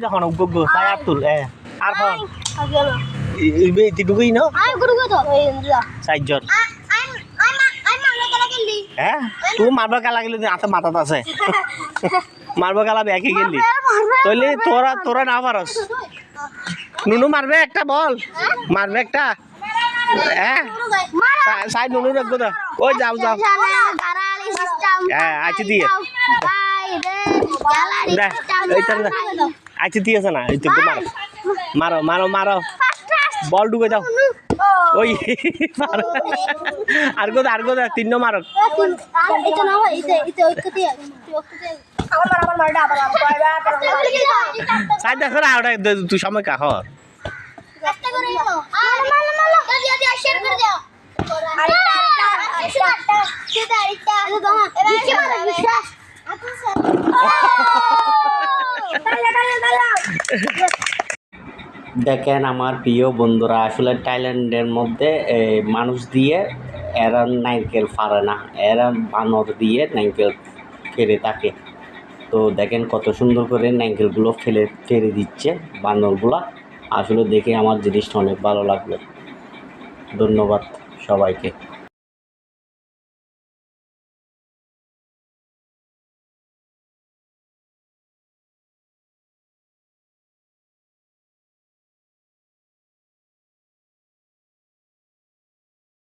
দেখো গো সাই আর তুল আর ফোন ঢুকুই ন চারজন হ্যাঁ তুই মারবা খেলা গেলি হাতে মাথাত আছে মারবা খেলা ব্যাকে গেলি তইলে তোরা না পারস নুনু মারবে একটা বল মারবে একটা হ্যাঁ সাই নুনু রাখবো তো ওই যাও হ্যাঁ আছি দিয়ে আছি দিয়েছে না এই তো মারো মারো মারো বল ঢুকে দাও ওই মারো আর গো 3 মারো সাই দেখো না তুই সময় কাহ দেখেন আমার প্রিয় বন্ধুরা আসলে থাইল্যান্ডের মধ্যে মানুষ দিয়ে এরা নারকেল ফাড়ে না, এরা বানর দিয়ে নারকেল ফেলে থাকে। তো দেখেন কত সুন্দর করে নারকেলগুলো ফেলে দিচ্ছে বানরগুলা। আসলে দেখে আমার জিনিসটা অনেক ভালো লাগলো। ধন্যবাদ সবাইকে।